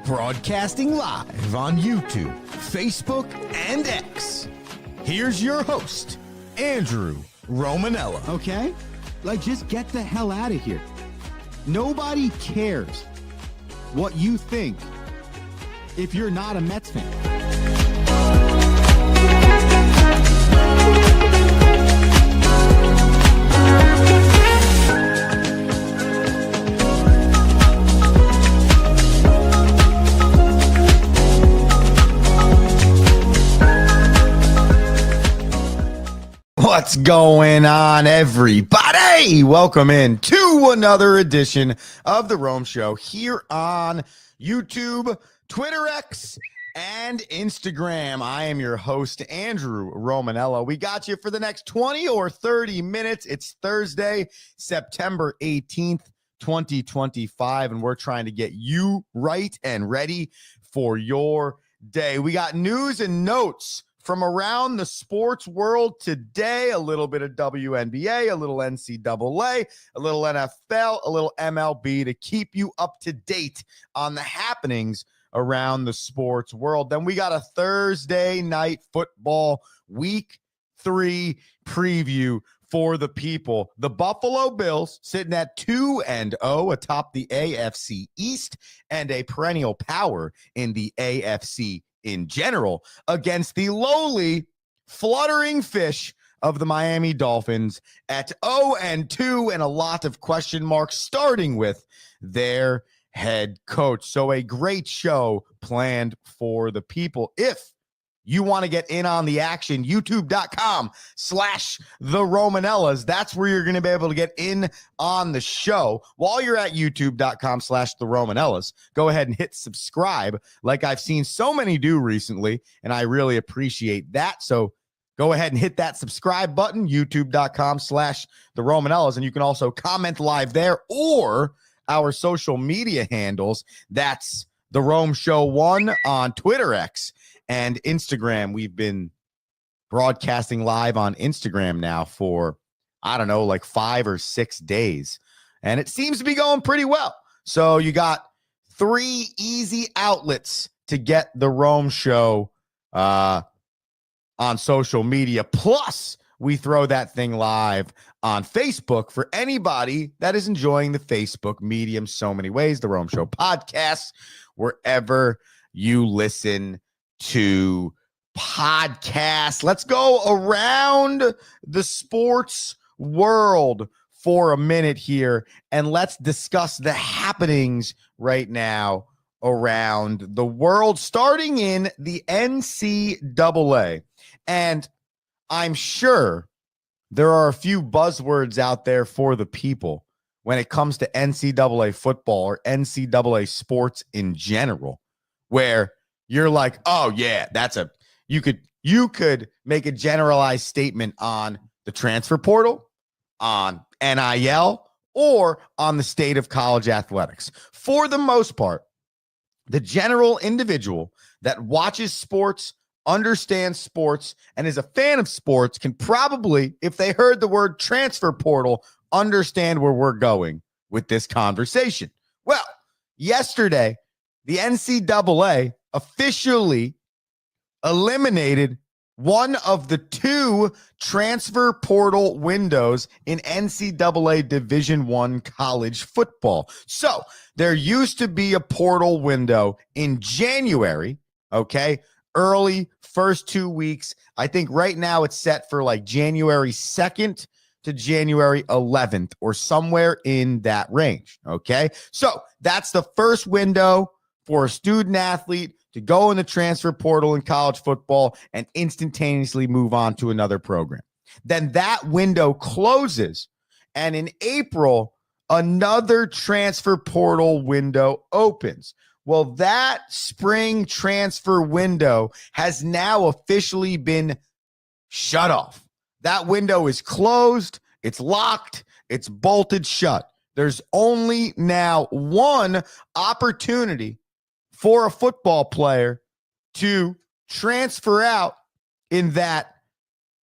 Broadcasting live on YouTube, Facebook, and X. Here's your host, Andrew Romanella. Okay? Like, just get the hell out of here. Nobody cares what you think if you're not a Mets fan. What's going on, everybody? Welcome in to another edition of The Rome Show here on YouTube, Twitter X, and Instagram. I am your host, Andrew Romanella. We got you for the next 20 or 30 minutes. It's Thursday, September 18th, 2025, and we're trying to get you right and ready for your day. We got news and notes from around the sports world today. A little bit of WNBA, a little NCAA, a little NFL, a little MLB to keep you up to date on the happenings around the sports world. Then we got a Thursday night football week 3 preview for the people. The Buffalo Bills sitting at 2-0 atop the AFC East and a perennial power in the AFC in general against the lowly fluttering fish of the Miami Dolphins at 0-2 and a lot of question marks starting with their head coach. So a great show planned for the people. If you want to get in on the action, youtube.com/the Romanellas. That's where you're going to be able to get in on the show. While you're at youtube.com/the Romanellas, go ahead and hit subscribe like I've seen so many do recently, and I really appreciate that. So go ahead and hit that subscribe button, youtube.com/the Romanellas, and you can also comment live there or our social media handles. That's The Rome Show 1 on Twitter X and Instagram. We've been broadcasting live on Instagram now for, I don't know, like 5 or 6 days. And it seems to be going pretty well. So you got 3 easy outlets to get the Rome Show on social media. Plus, we throw that thing live on Facebook for anybody that is enjoying the Facebook medium so many ways. The Rome Show podcast, wherever you listen to podcasts. Let's go around the sports world for a minute here, and let's discuss the happenings right now around the world, starting in the NCAA. And I'm sure there are a few buzzwords out there for the people when it comes to NCAA football or NCAA sports in general, where you're like, oh yeah, you could make a generalized statement on the transfer portal, on NIL, or on the state of college athletics. For the most part, the general individual that watches sports, understands sports, and is a fan of sports can probably, if they heard the word transfer portal, understand where we're going with this conversation. Well, yesterday, the NCAA officially eliminated one of the 2 transfer portal windows in NCAA Division I college football. So there used to be a portal window in January, okay, early first 2 weeks. I think right now it's set for like January 2nd to January 11th or somewhere in that range, okay? So that's the first window for a student athlete to go in the transfer portal in college football and instantaneously move on to another program. Then that window closes, and in April, another transfer portal window opens. Well, that spring transfer window has now officially been shut off. That window is closed, it's locked, it's bolted shut. There's only now one opportunity for a football player to transfer out in that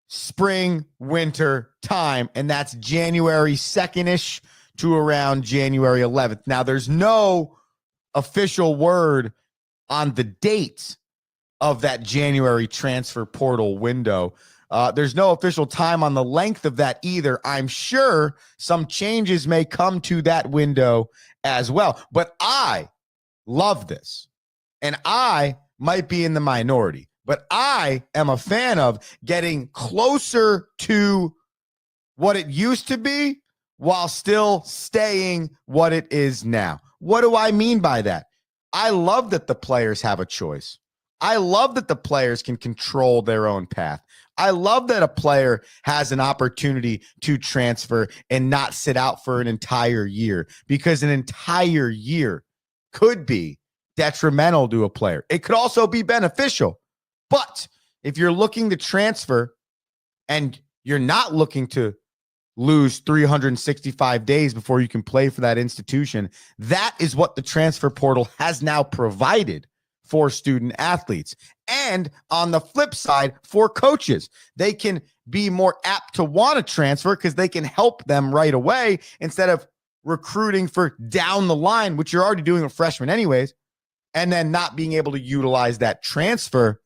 spring winter time, and that's January 2nd-ish to around January 11th. Now, there's no official word on the date of that January transfer portal window. There's no official time on the length of that either. I'm sure some changes may come to that window as well. But I love this. And I might be in the minority, but I am a fan of getting closer to what it used to be while still staying what it is now. What do I mean by that? I love that the players have a choice. I love that the players can control their own path. I love that a player has an opportunity to transfer and not sit out for an entire year, because an entire year could be detrimental to a player. It could also be beneficial. But if you're looking to transfer and you're not looking to lose 365 days before you can play for that institution, that is what the transfer portal has now provided for student athletes. And on the flip side, for coaches, they can be more apt to want to transfer because they can help them right away instead of recruiting for down the line, which you're already doing with freshmen anyways, and then not being able to utilize that transfer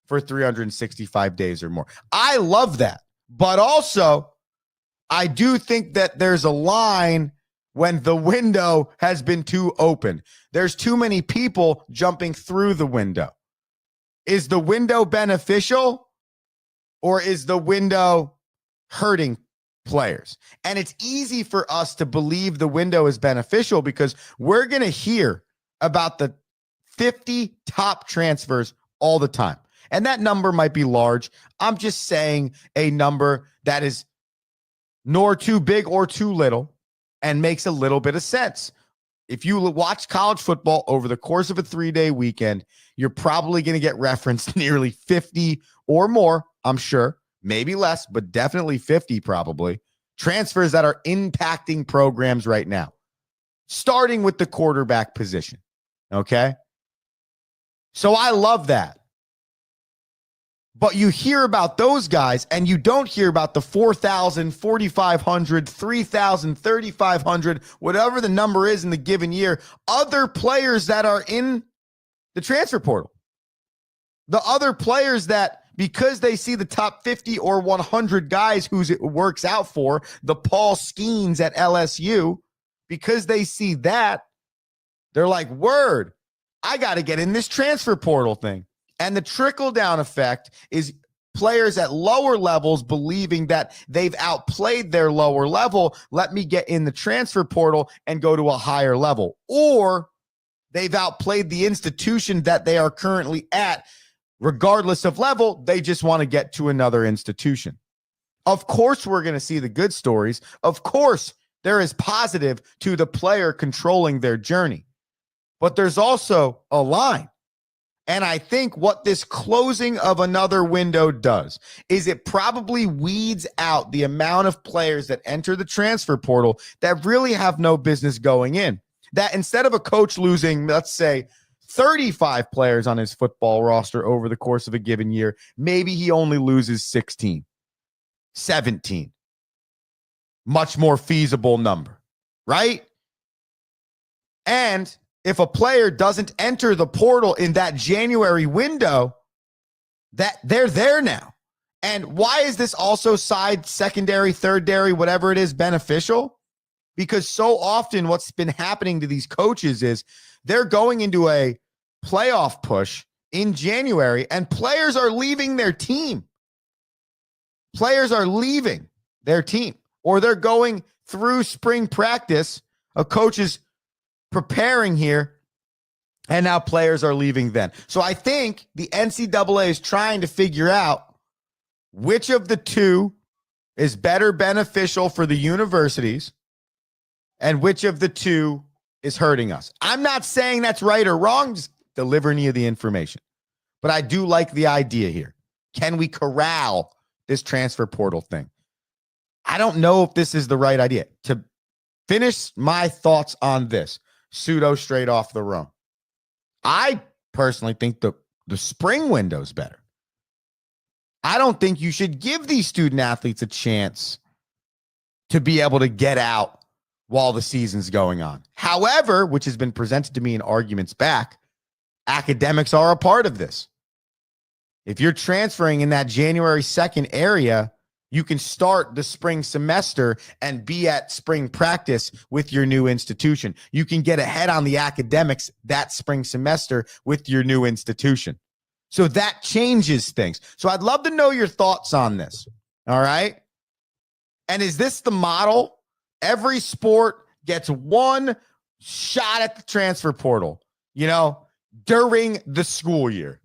for 365 days or more. I love that. But also, I do think that there's a line when the window has been too open. There's too many people jumping through the window. Is the window beneficial, or is the window hurting players? And it's easy for us to believe the window is beneficial because we're going to hear about the 50 top transfers all the time. And that number might be large. I'm just saying a number that is nor too big or too little and makes a little bit of sense. If you watch college football over the course of a 3-day weekend, you're probably going to get referenced nearly 50 or more, I'm sure, maybe less, but definitely 50 probably, transfers that are impacting programs right now, starting with the quarterback position, okay? So I love that. But you hear about those guys and you don't hear about the 4,000, 4,500, 3,000, 3,500, whatever the number is in the given year, other players that are in the transfer portal. The other players that, because they see the top 50 or 100 guys who it works out for, the Paul Skeens at LSU, because they see that, they're like, word, I got to get in this transfer portal thing. And the trickle-down effect is players at lower levels believing that they've outplayed their lower level. Let me get in the transfer portal and go to a higher level. Or they've outplayed the institution that they are currently at. Regardless of level, they just want to get to another institution. Of course, we're going to see the good stories. Of course, there is positive to the player controlling their journey. But there's also a line. And I think what this closing of another window does is it probably weeds out the amount of players that enter the transfer portal that really have no business going in. That instead of a coach losing, let's say, 35 players on his football roster over the course of a given year, maybe he only loses 16, 17. Much more feasible number, right? And if a player doesn't enter the portal in that January window, that they're there now. And why is this also secondary, thirdary, whatever it is, beneficial? Because so often what's been happening to these coaches is they're going into a playoff push in January and players are leaving their team. Players are leaving their team, or they're going through spring practice. A coach is preparing here, and now players are leaving then. So I think the NCAA is trying to figure out which of the two is better beneficial for the universities and which of the two is hurting us. I'm not saying that's right or wrong, just delivering you the information. But I do like the idea here. Can we corral this transfer portal thing? I don't know if this is the right idea. To finish my thoughts on this, pseudo straight off the room, I personally think the spring window's better. I don't think you should give these student athletes a chance to be able to get out while the season's going on. However, which has been presented to me in arguments back, academics are a part of this. If you're transferring in that January 2nd area, you can start the spring semester and be at spring practice with your new institution. You can get ahead on the academics that spring semester with your new institution. So that changes things. So I'd love to know your thoughts on this. All right. And is this the model? Every sport gets one shot at the transfer portal, during the school year.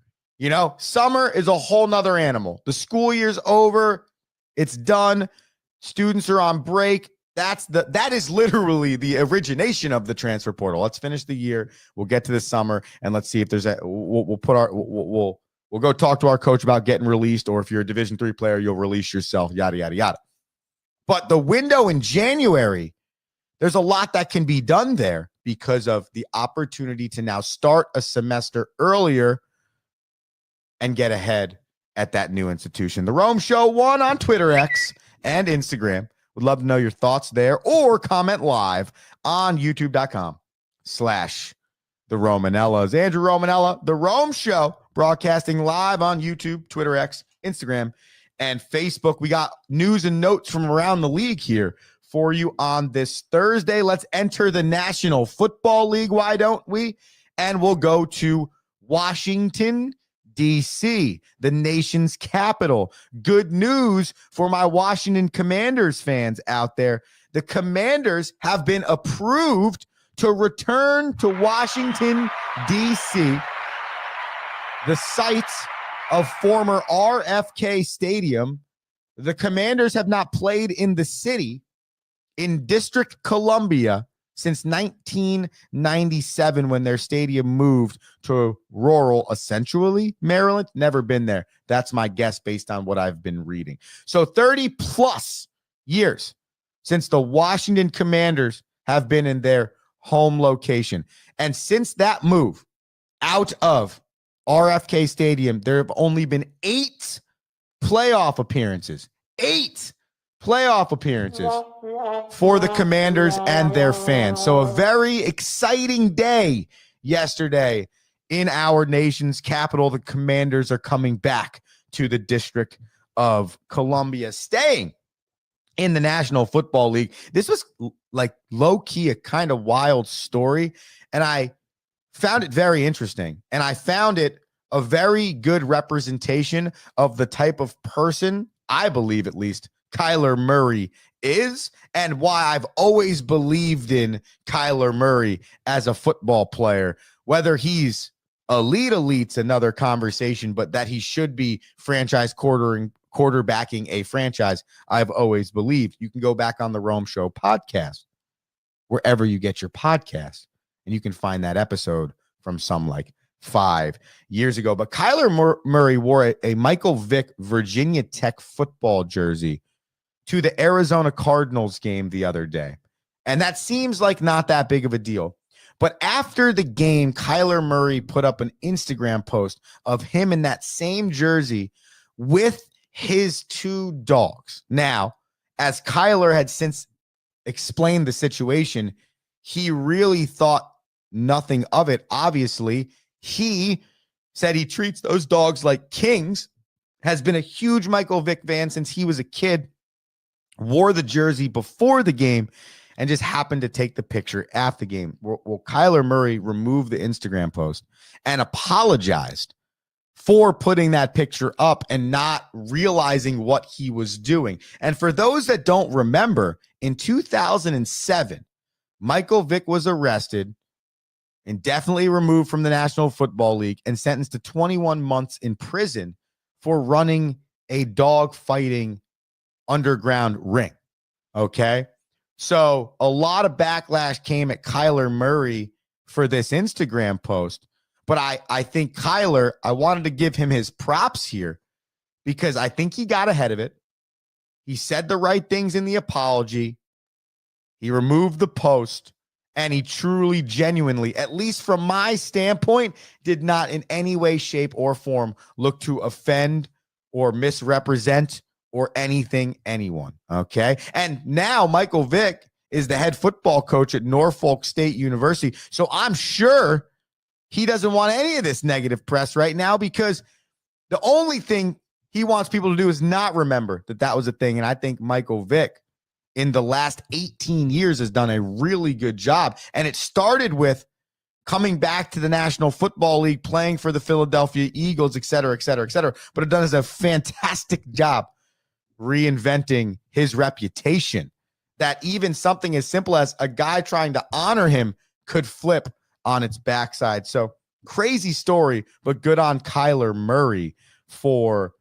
Summer is a whole nother animal. The school year's over. It's done. Students are on break. That is literally the origination of the transfer portal. Let's finish the year. We'll get to the summer and let's see if there's we'll go talk to our coach about getting released, or if you're a Division III player, you'll release yourself, yada, yada, yada. But the window in January, there's a lot that can be done there because of the opportunity to now start a semester earlier and get ahead at that new institution. The Rome Show 1 on Twitter, X, and Instagram. Would love to know your thoughts there, or comment live on youtube.com/The Romanellas. Andrew Romanella, The Rome Show, broadcasting live on YouTube, Twitter, X, Instagram, and Facebook. We got news and notes from around the league here for you on this Thursday. Let's enter the National Football League, why don't we? And we'll go to Washington, D.C., the nation's capital. Good news for my Washington Commanders fans out there. The Commanders have been approved to return to Washington, D.C., the site of former RFK Stadium. The Commanders have not played in the city, in District Columbia, since 1997, when their stadium moved to rural, essentially, Maryland. Never been there. That's my guess based on what I've been reading. So 30 plus years since the Washington Commanders have been in their home location. And since that move out of RFK Stadium, there have only been 8 playoff appearances. 8 playoff appearances for the Commanders and their fans. So a very exciting day yesterday in our nation's capital. The Commanders are coming back to the District of Columbia, staying in the National Football League. This was like low-key a kind of wild story, and I found it very interesting, and I found it a very good representation of the type of person, I believe at least, Kyler Murray is, and why I've always believed in Kyler Murray as a football player. Whether he's elite's another conversation, but that he should be franchise quarterbacking a franchise, I've always believed. You can go back on the Rome Show podcast, wherever you get your podcast, and you can find that episode from some 5 years ago. But Kyler Murray wore a Michael Vick Virginia Tech football jersey to the Arizona Cardinals game the other day. And that seems like not that big of a deal. But after the game, Kyler Murray put up an Instagram post of him in that same jersey with his 2 dogs. Now, as Kyler had since explained the situation, he really thought nothing of it. Obviously, he said he treats those dogs like kings, has been a huge Michael Vick fan since he was a kid, wore the jersey before the game, and just happened to take the picture after the game. Well, Kyler Murray removed the Instagram post and apologized for putting that picture up and not realizing what he was doing. And for those that don't remember, in 2007, Michael Vick was arrested, indefinitely removed from the National Football League, and sentenced to 21 months in prison for running a dog fighting underground ring. Okay. So a lot of backlash came at Kyler Murray for this Instagram post, but I think Kyler, I wanted to give him his props here because I think he got ahead of it. He said the right things in the apology. He removed the post, and he truly, genuinely, at least from my standpoint, did not in any way, shape, or form look to offend or misrepresent or anyone, okay? And now Michael Vick is the head football coach at Norfolk State University, so I'm sure he doesn't want any of this negative press right now because the only thing he wants people to do is not remember that that was a thing. And I think Michael Vick in the last 18 years has done a really good job. And it started with coming back to the National Football League, playing for the Philadelphia Eagles, et cetera, et cetera, et cetera. But it does a fantastic job reinventing his reputation, that even something as simple as a guy trying to honor him could flip on its backside. So crazy story, but good on Kyler Murray for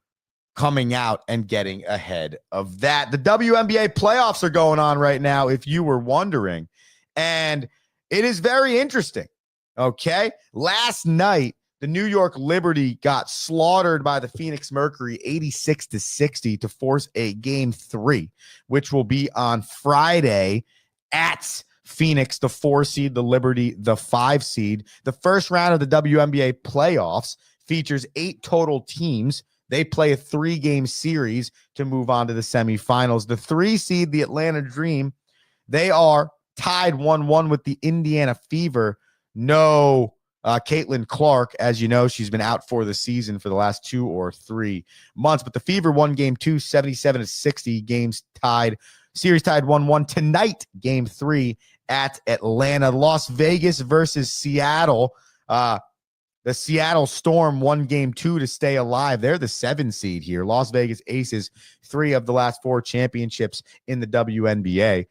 coming out and getting ahead of that. The WNBA playoffs are going on right now, if you were wondering, and it is very interesting. Okay. Last night, the New York Liberty got slaughtered by the Phoenix Mercury 86-60 to force a game 3, which will be on Friday at Phoenix, the 4 seed, the Liberty, the 5 seed. The first round of the WNBA playoffs features 8 total teams. They play a 3-game series to move on to the semifinals. The 3 seed, the Atlanta Dream, they are tied 1-1 with the Indiana Fever. No Caitlin Clark, as you know, she's been out for the season for the last 2 or 3 months. But the Fever won game 2, 77-60. Games tied. Series tied 1-1. Tonight, game 3 at Atlanta. Las Vegas versus Seattle. The Seattle Storm won game 2 to stay alive. They're the 7 seed here. Las Vegas Aces, 3 of the last 4 championships in the WNBA.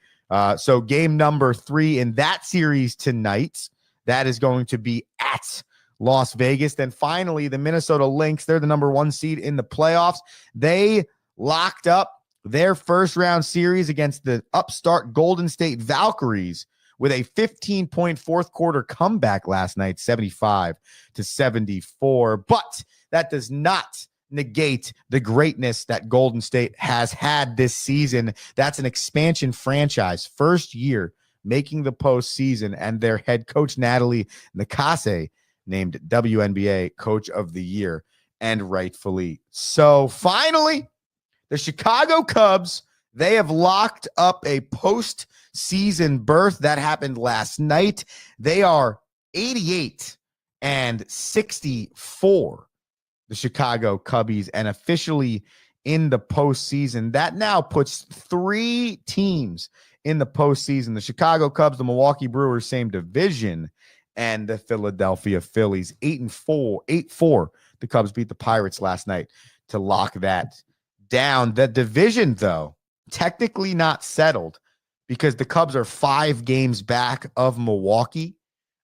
So game number 3 in that series tonight. That is going to be at Las Vegas. Then finally, the Minnesota Lynx, they're the number 1 seed in the playoffs. They locked up their first round series against the upstart Golden State Valkyries with a 15-point fourth quarter comeback last night, 75-74. But that does not negate the greatness that Golden State has had this season. That's an expansion franchise, first year making the postseason, and their head coach, Natalie Nakase, named WNBA Coach of the Year, and rightfully so. Finally, the Chicago Cubs, they have locked up a postseason berth. That happened last night. They are 88-64, the Chicago Cubbies, and officially in the postseason. That now puts 3 teams in the postseason: the Chicago Cubs, the Milwaukee Brewers, same division, and the Philadelphia Phillies. 8-4. The Cubs beat the Pirates last night to lock that down. The division, though, technically not settled because the Cubs are 5 games back of Milwaukee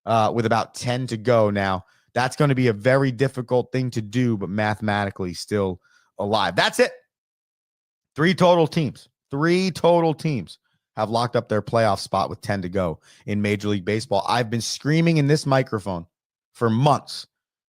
with about 10 to go. Now, that's going to be a very difficult thing to do, but mathematically still alive. That's it. 3 total teams have locked up their playoff spot with 10 to go in Major League Baseball. I've been screaming in this microphone for months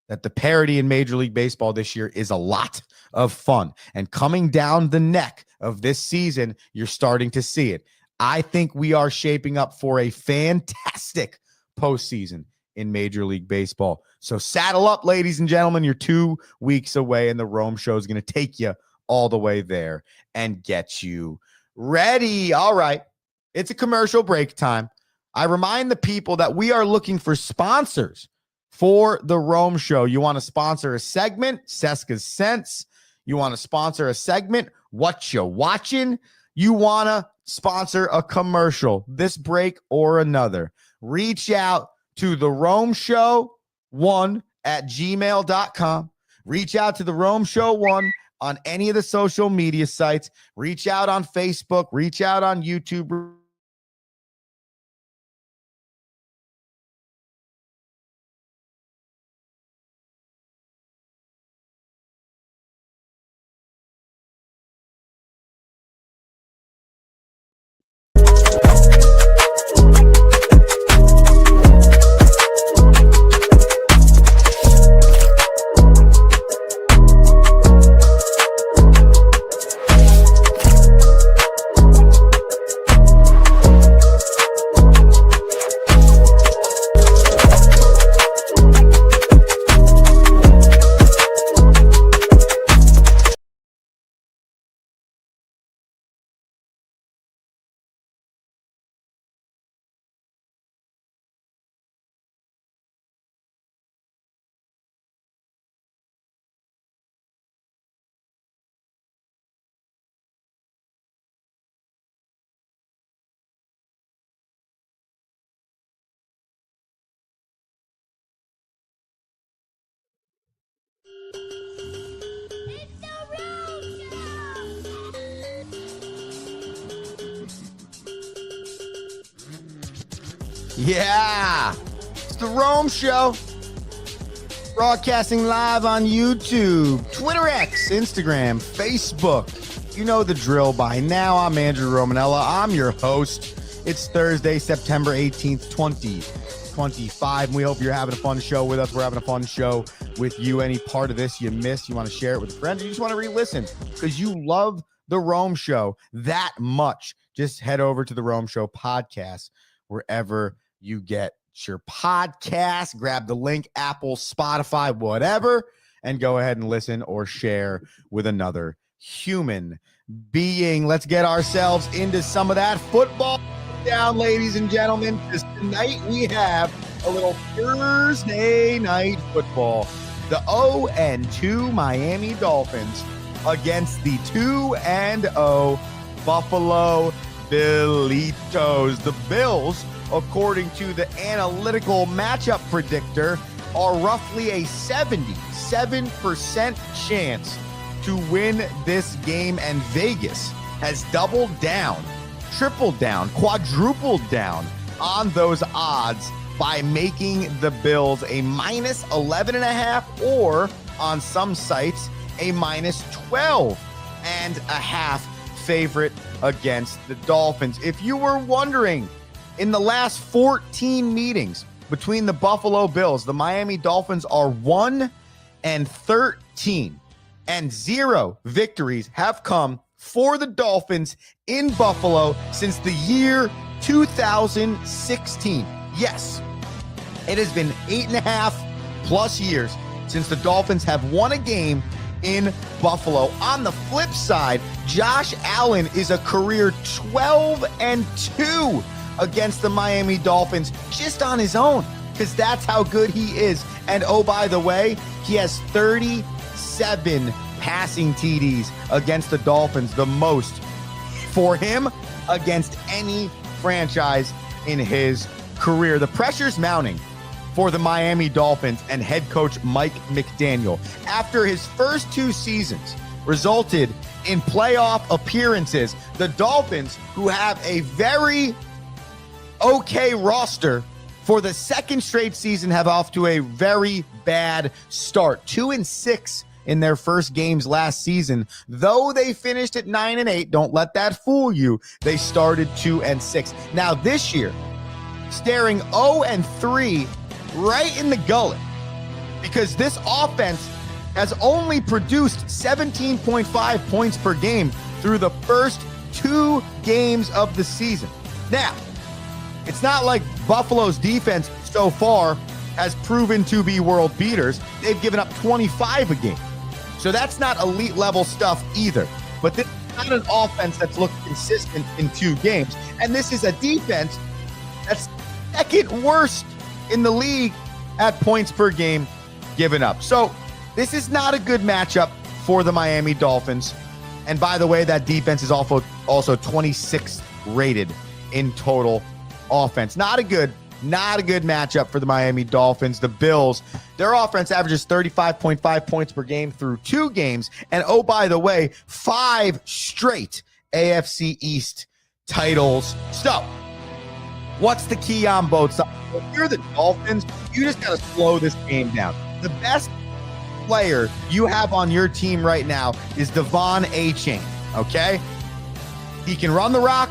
that the parity in Major League Baseball this year is a lot of fun. And coming down the neck of this season, you're starting to see it. I think we are shaping up for a fantastic postseason in Major League Baseball. So saddle up, ladies and gentlemen. You're 2 weeks away, and the Rome Show is going to take you all the way there and get you ready. All right. It's a commercial break time. I remind the people that we are looking for sponsors for the Rome Show. You want to sponsor a segment, Seska's Sense. You want to sponsor a segment, What You Watching. You want to sponsor a commercial, this break or another. Reach out to the Rome Show 1@gmail.com. Reach out to the Rome Show 1 on any of the social media sites. Reach out on Facebook. Reach out on YouTube. Yeah, it's the Rome Show. Broadcasting live on YouTube, Twitter X, Instagram, Facebook. You know the drill by now. I'm Andrew Romanella. I'm your host. It's Thursday, September 18th, 2025. We hope you're having a fun show with us. We're having a fun show with you. Any part of this you missed, you want to share it with a friend, you just want to re-listen because you love the Rome Show that much. Just head over to the Rome Show podcast wherever you get your podcast. Grab the link, Apple, Spotify, whatever, and go ahead and listen or share with another human being. Let's get ourselves into some of that football down, ladies and gentlemen, because tonight we have a little Thursday night football. The 0-2 Miami Dolphins against the 2-0 Buffalo Billitos. The Bills, according to the analytical matchup predictor, are roughly a 77% chance to win this game, and Vegas has doubled down, tripled down, quadrupled down on those odds by making the Bills a minus 11.5, or on some sites a minus 12.5 favorite against the Dolphins. If you were wondering, in the last 14 meetings between the Buffalo Bills, the Miami Dolphins are 1-13, and 0 victories have come for the Dolphins in Buffalo since the year 2016. Yes, it has been 8.5 plus years since the Dolphins have won a game in Buffalo. On the flip side, Josh Allen is a career 12-2 against the Miami Dolphins just on his own, because that's how good he is. And oh, by the way, he has 37 passing TDs against the Dolphins, the most for him against any franchise in his career. The pressure's mounting for the Miami Dolphins and head coach Mike McDaniel. After his first 2 seasons resulted in playoff appearances, the Dolphins, who have a very okay roster, for the second straight season have off to a very bad start. 2-6 in their first games last season. Though they finished at 9-8, don't let that fool you. They started 2-6. Now this year, staring 0-3 right in the gullet, because this offense has only produced 17.5 points per game through the first 2 games of the season. Now, it's not like Buffalo's defense so far has proven to be world beaters. They've given up 25 a game. So that's not elite level stuff either. But this is not an offense that's looked consistent in 2 games. And this is a defense that's second worst in the league at points per game given up. So this is not a good matchup for the Miami Dolphins. And by the way, that defense is also 26th rated in total offense. Not a good matchup for the Miami Dolphins. The Bills, their offense averages 35.5 points per game through 2 games. And oh, by the way, 5 straight AFC East titles. So what's the key on both sides? If you're the Dolphins, you just got to slow this game down. The best player you have on your team right now is Devon Achane, okay? He can run the rock,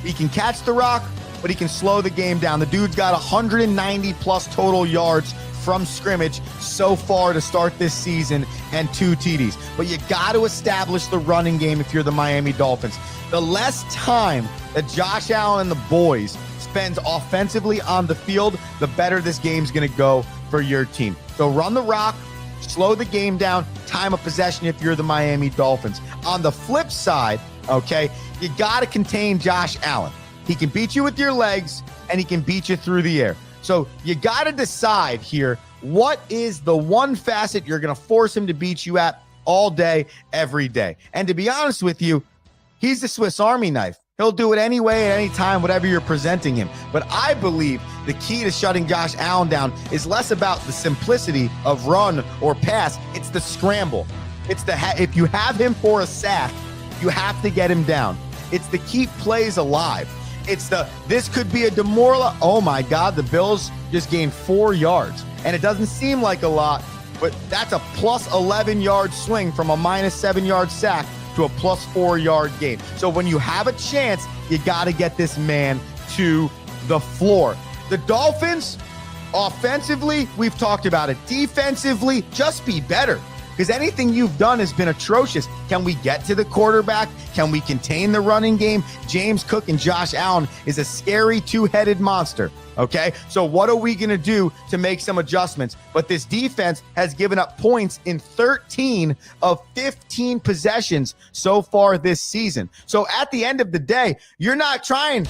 he can catch the rock, but he can slow the game down. The dude's got 190 plus total yards from scrimmage so far to start this season and 2 TDs. But you got to establish the running game if you're the Miami Dolphins. The less time that Josh Allen and the boys spends offensively on the field, the better this game's going to go for your team. So run the rock, slow the game down, time of possession if you're the Miami Dolphins. On the flip side, okay, you got to contain Josh Allen. He can beat you with your legs, and he can beat you through the air. So you got to decide here, what is the one facet you're going to force him to beat you at all day, every day? And to be honest with you, he's the Swiss Army knife. He'll do it anyway, at any time, whatever you're presenting him. But I believe the key to shutting Josh Allen down is less about the simplicity of run or pass. It's the scramble. It's the if you have him for a sack, you have to get him down. It's the keep plays alive. This could be a demoralizer. Oh my God, the Bills just gained 4 yards. And it doesn't seem like a lot, but that's a plus 11 yard swing from a minus 7 yard sack to a plus 4 yard gain. So when you have a chance, you got to get this man to the floor. The Dolphins, offensively, we've talked about it. Defensively, just be better, because anything you've done has been atrocious. Can we get to the quarterback? Can we contain the running game? James Cook and Josh Allen is a scary two-headed monster. Okay, so what are we going to do to make some adjustments? But this defense has given up points in 13 of 15 possessions so far this season. So at the end of the day, you're not trying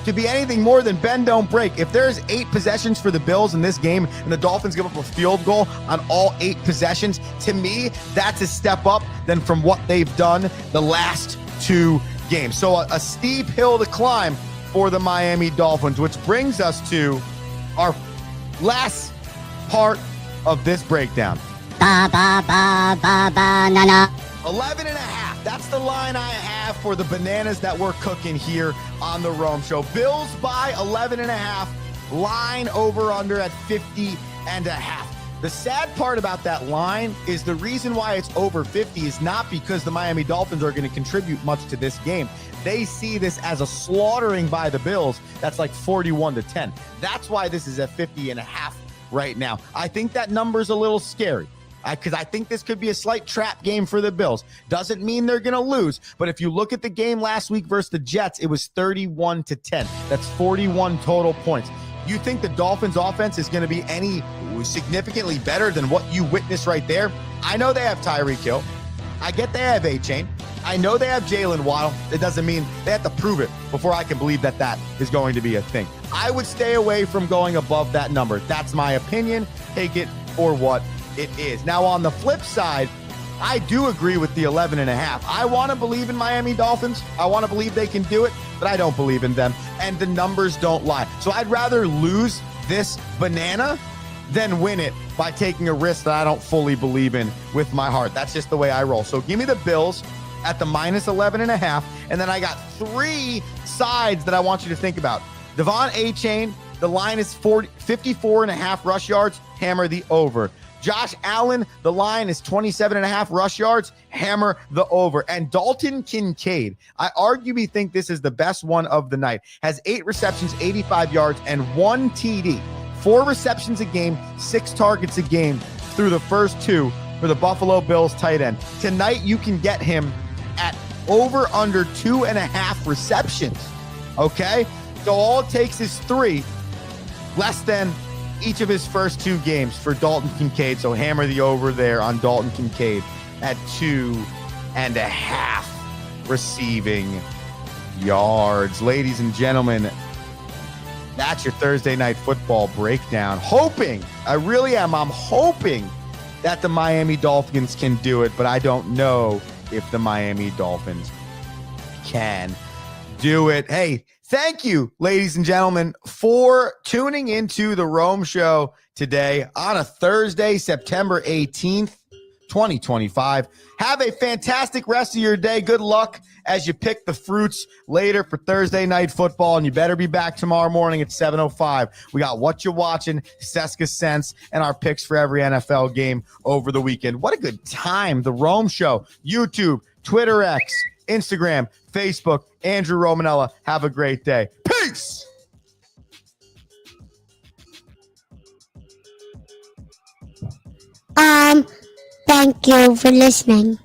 to be anything more than bend, don't break. If there's 8 possessions for the Bills in this game and the Dolphins give up a field goal on all 8 possessions, to me, that's a step up than from what they've done the last 2 games. So a steep hill to climb for the Miami Dolphins, which brings us to our last part of this breakdown. 11 and a half. That's the line I have for the bananas that we're cooking here on the Rome Show. Bills by 11 and a half. Line over under at 50 and a half. The sad part about that line is the reason why it's over 50 is not because the Miami Dolphins are going to contribute much to this game. They see this as a slaughtering by the Bills. That's like 41-10. That's why this is at 50 and a half right now. I think that number's a little scary, because I think this could be a slight trap game for the Bills. Doesn't mean they're going to lose, but if you look at the game last week versus the Jets, it was 31-10. That's 41 total points. You think the Dolphins offense is going to be any significantly better than what you witnessed right there? I know they have Tyreek Hill. I get they have A-Chain. I know they have Jalen Waddle. It doesn't mean they have to prove it before I can believe that that is going to be a thing. I would stay away from going above that number. That's my opinion. Take it for what it is. Now, on the flip side, I do agree with the 11 and a half. I want to believe in Miami Dolphins. I want to believe they can do it, but I don't believe in them. And the numbers don't lie. So I'd rather lose this banana than win it by taking a risk that I don't fully believe in with my heart. That's just the way I roll. So give me the Bills at the minus 11 and a half. And then I got 3 sides that I want you to think about. Devon A-Chain, the line is 54 and a half rush yards. Hammer the over. Josh Allen, the line is 27 and a half rush yards. Hammer the over. And Dalton Kincaid, I arguably think this is the best one of the night. Has 8 receptions, 85 yards, and 1 TD. 4 receptions a game, 6 targets a game through the first 2 for the Buffalo Bills tight end. Tonight, you can get him at over under 2.5 receptions. Okay? So all it takes is 3, less than each of his first 2 games for Dalton Kincaid. So hammer the over there on Dalton Kincaid at 2.5 receiving yards. Ladies and gentlemen, that's your Thursday night football breakdown. I really am. I'm hoping that the Miami Dolphins can do it, but I don't know if the Miami Dolphins can do it. Hey, thank you, ladies and gentlemen, for tuning into the Rome Show today on a Thursday, September 18th, 2025. Have a fantastic rest of your day. Good luck as you pick the fruits later for Thursday night football, and you better be back tomorrow morning at 7:05. We got What You Watching, Seska Sense, and our picks for every NFL game over the weekend. What a good time. The Rome Show, YouTube, Twitter X, Instagram, Facebook, Andrew Romanella. Have a great day. Peace. Thank you for listening.